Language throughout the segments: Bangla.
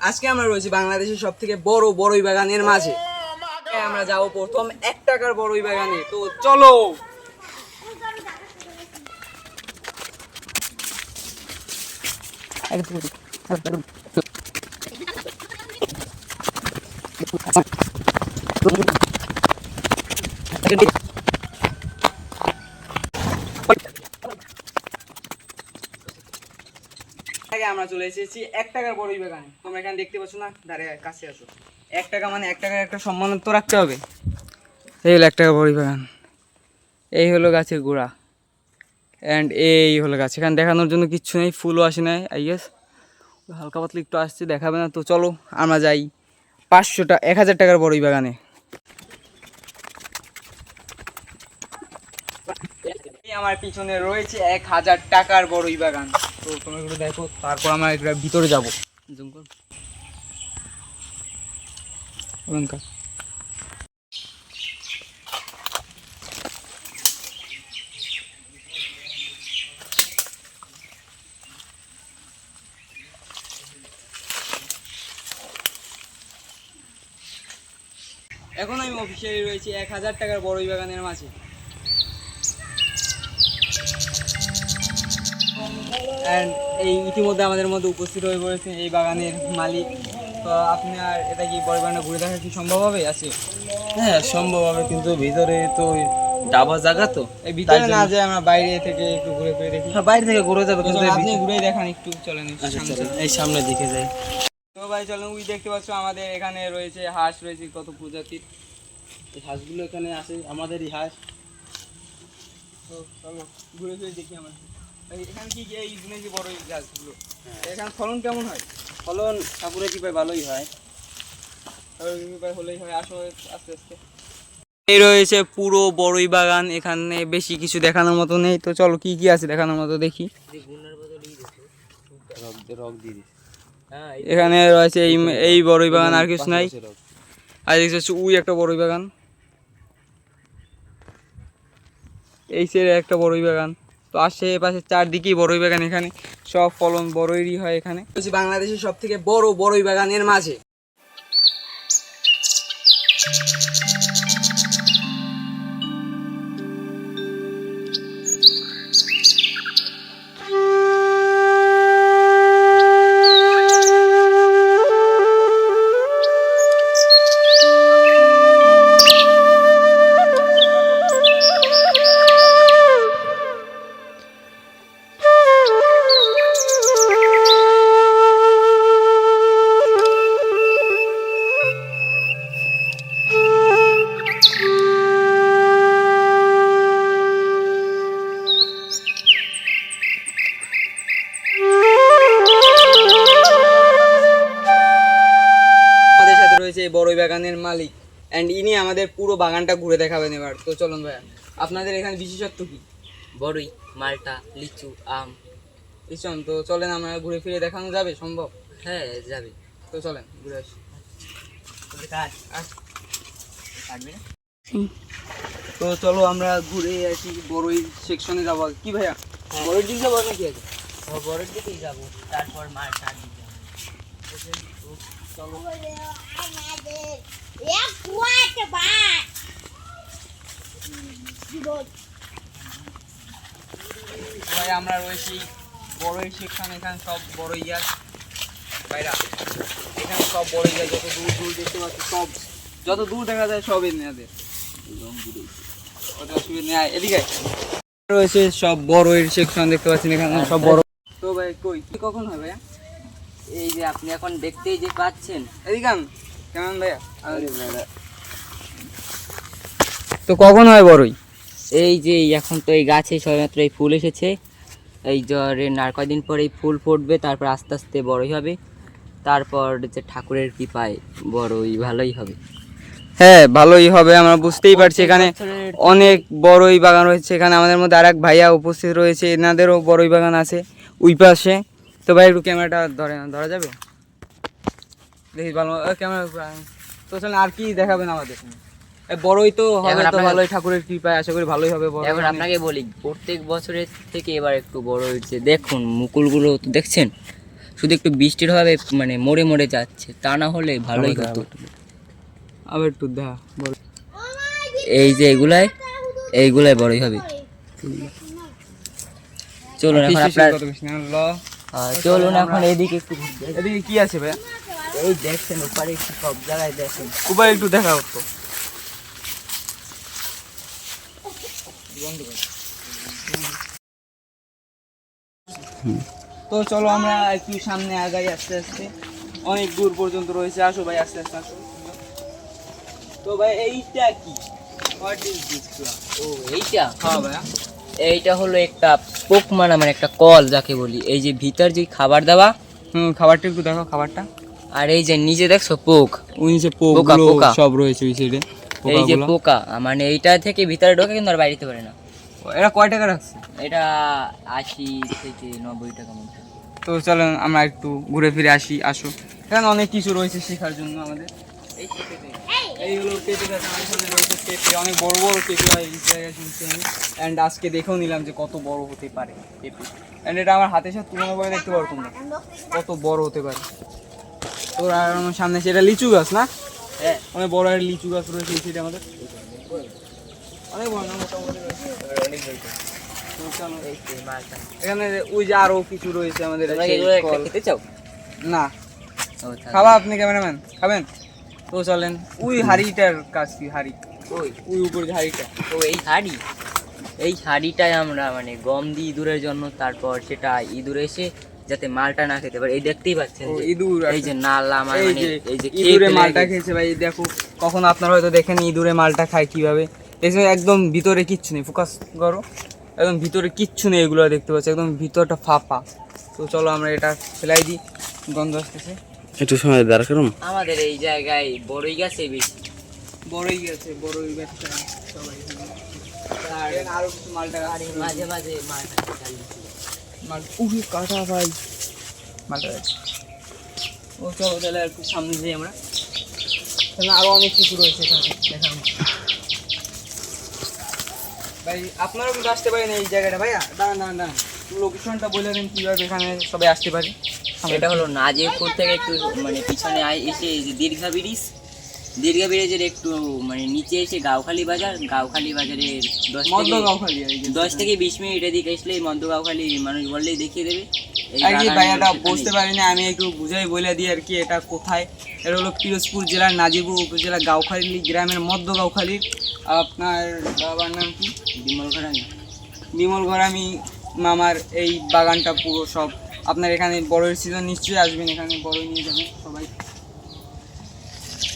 আজকে আমরা রয়েছি বাংলাদেশের সব থেকে বড় বড়ই বাগানের মাঝে। আমরা যাবো প্রথম 1 টাকার বড়ই বাগানে, তো চলো। আমরা চলে এসেছি 1 টাকার বড়ই বাগানে। তোমরা এখানে দেখতে পাচ্ছ না, ধারে কাছে আসো। 1 টাকা মানে 1 টাকার একটা সম্মান তো রাখতে হবে। এই হলো 1 টাকা বড়ই বাগান, এই হলো গাছের গোড়া, অ্যান্ড এই হলো গাছ। এখানে দেখানোর জন্য কিচ্ছু নেই, ফুলও আসে নাই আই গেস, হালকা পাতলা একটু আসছে, দেখাবে না। তো চলো আমরা যাই 1000 টাকার বড়ই বাগানে। আমার পিছনে রয়েছে 1000 টাকার বড়ই বাগান। তো তোমরা একটু দেখো, তারপর আমরা এটা ভিতরে যাবো। জুম কর। এখন আমি অফিসিয়ালি রয়েছি 1000 টাকার বড়ই বাগানের মাঝে। অ্যান্ড এই ইতিমধ্যে আমাদের মধ্যে উপস্থিত হয়ে পড়েছে এই বাগানের মালিক। তো আপনার এটা কি বড়ই বাগানটা ঘুরে দেখা কি সম্ভব হবে? আছে, হ্যাঁ সম্ভব হবে, কিন্তু ভিতরে তো ডাবা জায়গা তো, এই ভিতরে না যায়, আমরা বাইরে থেকে একটু ঘুরে ফিরে দেখি। বাইরে থেকে ঘুরে যাবে, কিন্তু আপনি ঘুরে দেখান একটু, চলেন এই সামনে দিকে যাই। তো ভাই চলেন, ওই দেখতে পাচ্ছ আমাদের এখানে রয়েছে হাঁস, রয়েছে কত প্রজাতির। এই হাঁসগুলো এখানে আসে, আমাদেরই হাঁস। তো চলো ঘুরে ফিরে দেখি আমরা। এখানে কি এই যে বড় গাছগুলো, এখানে ফলন কেমন হয়? ফলন ঠাকুরের কৃপায় ভালোই হয়। হলেই হয়, আসো আস্তে আস্তে। এই রয়েছে পুরো বড়ই বাগান, এখানে বেশি কিছু দেখানোর মতো নেই। তো চলো কি কি আছে দেখানোর মতো দেখি। এখানে রয়েছে এই বড়ই বাগান, আর কিছু নাই। আর দেখছি হচ্ছে ওই একটা বড়ই বাগান, এই সাইডে একটা বড়ই বাগান। তো আশেপাশে চারদিকেই বড়ই বাগান, এখানে সব ফলন বড়ইরই হয়। এখানে বাংলাদেশের সব থেকে বড় বড়ই বাগানের মাঝে। এই বড়ই বাগানের মালিক, অ্যান্ড ইনি আমাদের পুরো বাগানটা ঘুরে দেখাবেন এবার। তো চলুন ভাইয়া, আপনাদের এখানে বিশেষত্ব কি? বড়ই, মালটা, লিচু, আম। ইসন, তো চলেন আমরা ঘুরে ফিরে দেখানো যাবে, সম্ভব? হ্যাঁ যাবে। তো চলেন ঘুরে আসি। তো চলো আমরা ঘুরে আসি, বড়ই সেকশনে যাবো। কি ভাইয়া, বড়ির দিক যাবো নাকি আগে? বড়ের দিকেই যাবো, তারপর মালটার দিকে যাবো। চলো। ভাই আমরা রয়েছি বড়ই সেকশন, এখানে সব বড়ই গাছ ভাইরা, এখানে সব বড়ই গাছ, যত দূর দূর দেখতে পাচ্ছি সব, যত দূর দেখা যায় সব এনাদের এদিকে রয়েছে সব বড়ই সেকশন দেখতে পাচ্ছেন, এখানে সব বড়। তো ভাই কই কখন হয় ভাইয়া? এই যে আপনি এখন দেখতেই যে পাচ্ছেন। এদিকে কেমন ভাইয়া? তো কখন হয় বড়ই? এই যে এখন তো এই গাছে সবেমাত্র এই ফুল এসেছে, এই জ্বরের আর কয়দিন পরে এই ফুল ফুটবে, তারপর আস্তে আস্তে বড়ই হবে, তারপর যে ঠাকুরের কৃপায় বড়ই ভালোই হবে। হ্যাঁ ভালোই হবে, আমরা বুঝতেই পারছি। এখানে অনেক বড়ই বাগান রয়েছে, এখানে আমাদের মধ্যে আরেক ভাইয়া উপস্থিত রয়েছে, এনাদেরও বড়ই বাগান আছে ওই পাশে। তো ভাই একটু ক্যামেরাটা ধরা যাবে? দেখি ভালো ক্যামেরা। তো চলেন, আর কি দেখাবেন আমাদের? বড়ই তো হবে তো ভালোই, ঠাকুরের কৃপায় আশা করি ভালোই হবে। এখন আপনাকে বলি, প্রত্যেক বছরের থেকে এবার একটু বড় হয়েছে। দেখুন মুকুলগুলো তো দেখছেন, শুধু একটু বৃষ্টির হবে মানে মরে মরে যাচ্ছে, তা না হলে ভালোই হতো। আবার একটু দেখা বল। এই যে এইগুলাই বড়ই হবে। চলুন এখন আপনার চলুন এখন এদিকে একটু ঘুরতে। এদিকে কি আছে ভাইয়া? এই দেখছেন উপরে একটু সব জায়গায় দেখেন। উপরে একটু দেখা তো। তো চলো আমরা একটু সামনে আগাই আস্তে আস্তে, অনেক দূর পর্যন্ত রয়েছে। আসো ভাই আস্তে আস্তে আসো। তো ভাই এইটা কি? What is this? ও এইটা, হ্যাঁ ভাইয়া, এইটা হলো একটা পোক মারা মানে একটা কল যাকে বলি। এই যে ভিতর যে খাবার দেওয়া, খাবারটা একটু দেখো খাবারটা। আর এই যে নিচে দেখছো পোক, ওই নিচে পোকা, পোকা। সব রয়েছে ওই সাইডে। এই যে পোকা মানে এইটা থেকে ভিতরে ঢোকে কিন্তু আর বাইরে পারে না। এরা কয় টাকা রাখছে? এটা 80 থেকে 90 টাকা মতো। তো চলো আমরা একটু ঘুরে ফিরে আসি। আসো, এখানে অনেক কিছু রয়েছে শেখার জন্য আমাদের। এইগুলো পেঁপে গাছ, আমার সামনে রয়েছে পেঁপে, অনেক বড় বড় পেঁপে হয় এই জায়গায় শুনছি আমি। অ্যান্ড আজকে দেখেও নিলাম যে কত বড় হতে পারে পেঁপে। অ্যান্ড এটা আমার হাতের সাথে তুলনা করে দেখতে পারো তোমরা কত বড় হতে পারে। তো আর আমার সামনে সেটা লিচু গাছ না? হ্যাঁ, অনেক বড় একটা লিচু গাছ রয়েছে এই সাইডে আমাদের, অনেক বড় না মোটামুটি রয়েছে। তো চলো এখানে ওই যে আরো কিছু রয়েছে আমাদের। তোমরা সেই এগুলো একটা কল। খেতে চাও? না, ও তাহলে। খাবা আপনি ক্যামেরাম্যান, খাবেন? তো চলেন। ওই হাড়িটার কাজ কি? হাড়ি ওই উপরে যে হাড়িটা, তো এই হাঁড়িটায় আমরা মানে গম দিই ইঁদুরের জন্য, তারপর সেটা ইঁদুর এসে যাতে মালটা না খেতে পারে। এই দেখতেই পাচ্ছেন ও যে ইঁদুর এই যে নালা মানে এই যে ইঁদুরে খেয়ে মালটা ফেলে খেয়েছে ভাই। দেখো কখন আপনারা হয়তো দেখেন ইঁদুরে মালটা খায় কিভাবে। দেখছো একদম ভিতরে কিচ্ছু নেই, ফোকাস করো, একদম ভিতরে কিচ্ছু নেই। এগুলো দেখতে পাচ্ছি একদম ভিতরটা ফাঁপা। তো চলো আমরা এটা ফেলাই দিই, গন্ধ আসতেছে। একটু সময় দাঁড়া করুন। আমাদের এই জায়গায় বড়ই গাছে বেশি। বড়ই গেছে, বড়ই ব্যবসা সবাই এখানে। আর আরো কিছু মালটা গাছ মাঝে মাঝে মালটা চাল দিচ্ছি। মাল উড়ে কাটা ভাই মালটা গাছ। ও চলো তাহলে একটু সামনে যাই আমরা, তাহলে আরো অনেক কিছু রয়েছে এখানে দেখার মতো। ভাই আপনারাও কিন্তু আসতে পারেন এই জায়গাটা। ভাইয়া দাঁড়ান দাঁড়ান দাঁড়ান, লোকেশনটা বলে দিন কীভাবে এখানে সবাই আসতে পারে। এটা হলো নাজিরপুর থেকে একটু মানে পিছনে এসে এই যে দীর্ঘা ব্রিজের একটু মানে নিচে এসে গাওখালি বাজারের 10 থেকে 20 মিনিট এদিকে আসলে মধ্য গাওখালি মানুষ বললেই দেখিয়ে দেবে। এই আর কি বাগান ভাইয়াটা সেখানেই। বুঝতে পারিনি, আমি একটু বুঝাই বলে দিই আর কি এটা কোথায়। এটা হলো পিরোজপুর জেলার নাজিরপুর উপজেলা গাওখালি গ্রামের মধ্য গাওখালির। আপনার বাবার নাম কি? বিমল ঘরামি মামার এই বাগানটা পুরো সব আপনার। এখানে বড়ের সিজন নিশ্চয়ই আসবেন, এখানে বড়ই নিয়ে যাবেন সবাই।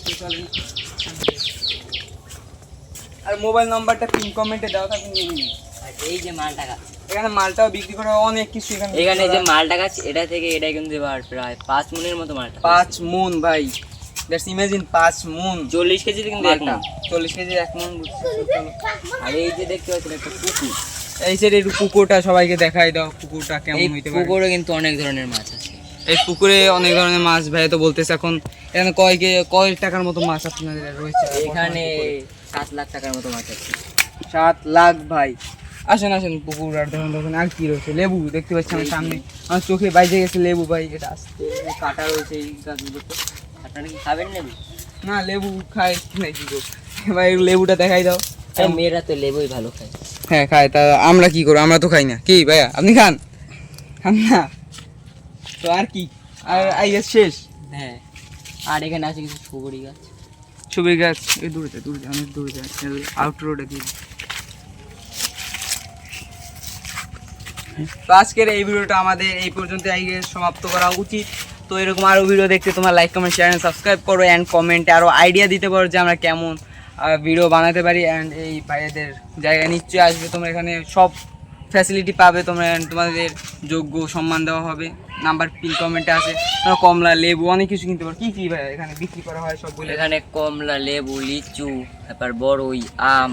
তো চলেন। আর মোবাইল নাম্বারটা পিন কমেন্টে দেওয়া থাকবে, নিয়ে নিন। আর এই যে মালটা গাছ, এখানে মালটাও বিক্রি করা হয়, অনেক কিছু এখানে এখানে যে মালটা গাছ এটা থেকে এটা কিন্তু এবার প্রায় 5 মনের মতো মালটা। 5 মন ভাই, দ্যাটস ইমাজিন 5 মন। 40 কেজি কিন্তু এক মালটা মণ। 40 কেজি 1 মন বুঝছি। আর এই যে দেখতে পাচ্ছেন একটা পুকুর, এই সাইডে একটু পুকুরটা সবাইকে দেখাই দাও, পুকুরটা এই কেমন হইতে পারে। পুকুরে কিন্তু অনেক ধরনের মাছ আছে। এই পুকুরে অনেক ধরনের মাছ ভাই তো বলতেছে। এখন এখানে কয় টাকার মতো মাছ আপনাদের রয়েছে? এখানে 7 লাখ টাকার মতো মাছ আছে। 7 লাখ ভাই। আসেন আসেন পুকুর আর দেখুন দেখুন আর কি রয়েছে। লেবু দেখতে পাচ্ছি আমার সামনে, আমার চোখে বাইজে গেছে লেবু ভাই। এটা আসতে কাটা রয়েছে এই গাছগুলোতে। আপনারা কি খাবেন লেবু? না লেবু খায় নাকি গো ভাই? লেবুটা দেখাই দাও। মেয়েরা তো লেবুই ভালো খায়। হ্যাঁ খায়, তা আমরা কি করবো? আমরা তো খাই না। কি ভাইয়া আপনি খান? খান না তো আর কি? আর আই গেস শেষ। হ্যাঁ, আর এখানে আছে কিছু সুগরি গাছ। ছবি গাছ এই দূরে যায়, অনেক দূরে যায়, আউট রোডে দিয়ে। তো আজকের এই ভিডিওটা আমাদের এই পর্যন্ত সমাপ্ত করা উচিত। তো এরকম আরও ভিডিও দেখতে তোমার লাইক কমেন্ট শেয়ার সাবস্ক্রাইব করো, অ্যান্ড কমেন্টে আরও আইডিয়া দিতে পারো যে আমরা কেমন ভিডিও বানাতে পারি। অ্যান্ড এই ভাইয়াদের জায়গায় নিশ্চয়ই আসবে, তোমরা এখানে সব ফ্যাসিলিটি পাবে তোমরা, তোমাদের যোগ্য সম্মান দেওয়া হবে। নাম্বার পিন কমেন্টে আছে। তোমরা কমলা লেবু অনেক কিছু কিনতে পারো। কী কী ভাই এখানে বিক্রি করা হয় সব বলে? এখানে কমলা, লেবু, লিচু, তারপর বড়ই, আম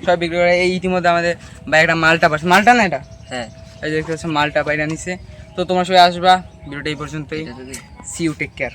সব বিক্রি করে। এই ইতিমধ্যে আমাদের ভাই একটা মালটা পাচ্ছে, মালটা না এটা, হ্যাঁ এই যে দেখতে পাচ্ছ মালটা পাইরা নিছে। তো তোমরা সবাই আসবা। ভিডিওটা এই পর্যন্তই। এটা যদি সি ইউ, টেক কেয়ার।